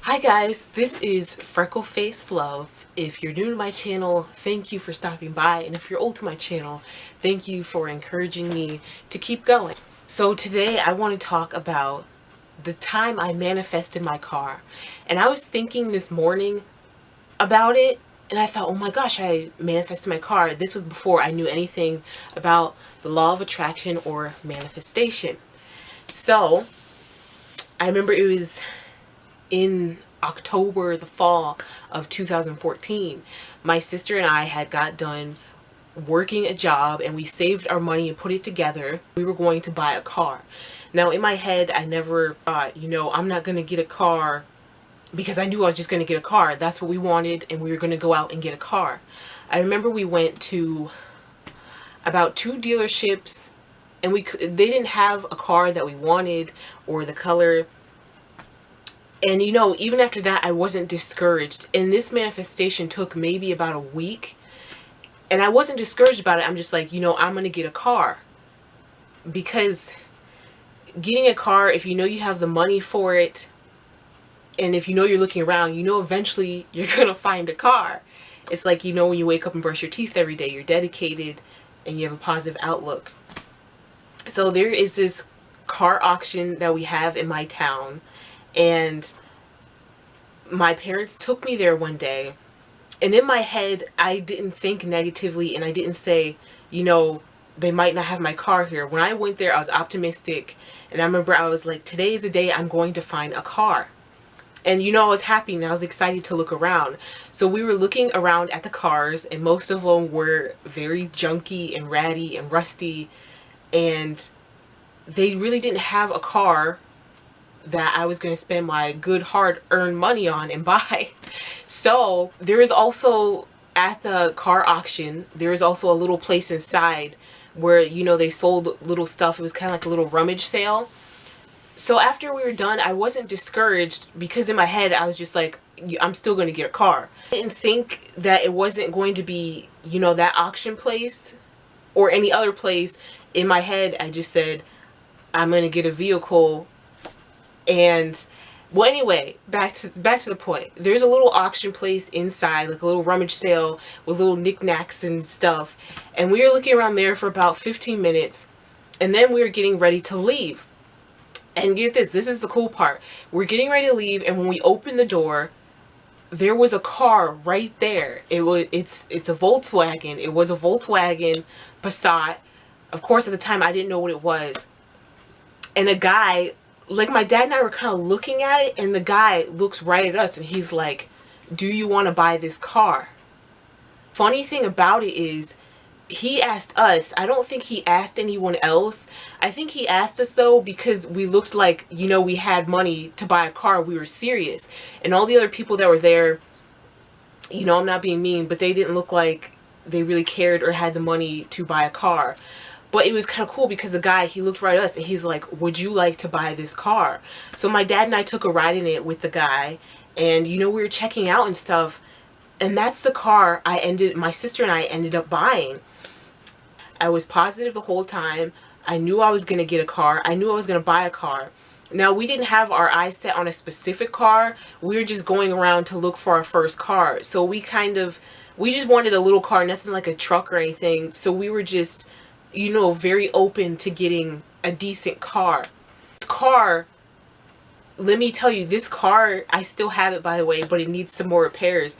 Hi guys, this is FreckleFaceLuv. If you're new to my channel, thank you for stopping by, and if you're old to my channel, thank you for encouraging me to keep going. So today I want to talk about the time I manifested my car. And I was thinking this morning about it, and I thought, oh my gosh, I manifested my car. This was before I knew anything about the law of attraction or manifestation. So I remember it was in October, the fall of 2014, my sister and I had got done working a job, and we saved our money and put it together. We were going to buy a car. Now in my head, I never thought, I'm not going to get a car because I knew I was just going to get a car. That's what we wanted, and we were going to go out and get a car. I remember we went to about 2 dealerships, and they didn't have a car that we wanted or the color. And even after that, I wasn't discouraged. And this manifestation took maybe about a week. And I wasn't discouraged about it. I'm just like, I'm going to get a car. Because getting a car, if you have the money for it, and if you're looking around, eventually you're going to find a car. It's like, when you wake up and brush your teeth every day, you're dedicated and you have a positive outlook. So there is this car auction that we have in my town. And my parents took me there one day, and in my head I didn't think negatively, and I didn't say, they might not have my car here. When I went there, I was optimistic, and I remember I was like, today is the day I'm going to find a car. And I was happy and I was excited to look around. So we were looking around at the cars, and most of them were very junky and ratty and rusty, and they really didn't have a car that I was going to spend my good hard-earned money on and buy. So there is also, at the car auction, there is also a little place inside where they sold little stuff. It was kind of like a little rummage sale. So after we were done, I wasn't discouraged, because in my head I was just like, I'm still going to get a car. I didn't think that it wasn't going to be that auction place or any other place. In my head I just said, I'm going to get a vehicle. And well, anyway, back to the point. There's a little auction place inside, like a little rummage sale with little knickknacks and stuff. And we were looking around there for about 15 minutes, and then we were getting ready to leave. And get this is the cool part. We're getting ready to leave, and when we opened the door, there was a car right there. It's a Volkswagen. It was a Volkswagen Passat. Of course, at the time I didn't know what it was. And a guy, like, my dad and I were kind of looking at it, and the guy looks right at us and he's like, do you want to buy this car? Funny thing about it is, he asked us. I don't think he asked anyone else. I think he asked us though because we looked like, we had money to buy a car. We were serious. And all the other people that were there, I'm not being mean, but they didn't look like they really cared or had the money to buy a car. But it was kind of cool because the guy, he looked right at us and he's like, would you like to buy this car? So my dad and I took a ride in it with the guy, and we were checking out and stuff, and that's the car my sister and I ended up buying. I was positive the whole time. I knew I was going to get a car. I knew I was going to buy a car. Now, we didn't have our eyes set on a specific car. We were just going around to look for our first car. So we just wanted a little car, nothing like a truck or anything. So we were just very open to getting a decent car. This car, let me tell you, this car, I still have it, by the way, but it needs some more repairs.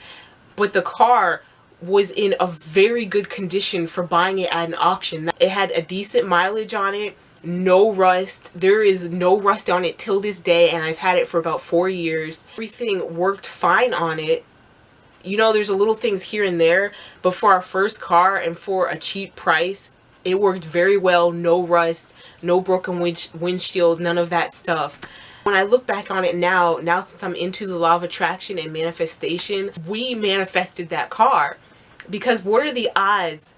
But the car was in a very good condition for buying it at an auction. It had a decent mileage on it, no rust. There is no rust on it till this day, and I've had it for about 4 years. Everything worked fine on it. There's a little things here and there, but for our first car and for a cheap price, it worked very well. No rust, no broken windshield, none of that stuff. When I look back on it now since I'm into the law of attraction and manifestation, we manifested that car. Because what are the odds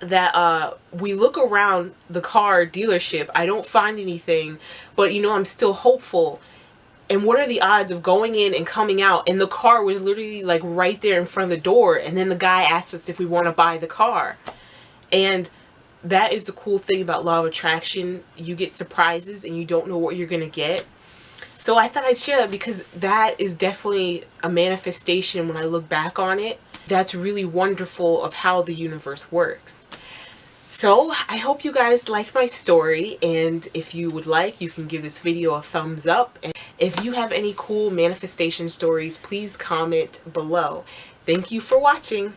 that we look around the car dealership, I don't find anything, but I'm still hopeful. And what are the odds of going in and coming out, and the car was literally like right there in front of the door, and then the guy asked us if we want to buy the car. And that is the cool thing about law of attraction. You get surprises and you don't know what you're going to get. So I thought I'd share that because that is definitely a manifestation when I look back on it. That's really wonderful of how the universe works. So I hope you guys liked my story, and if you would like, you can give this video a thumbs up. And if you have any cool manifestation stories, please comment below. Thank you for watching.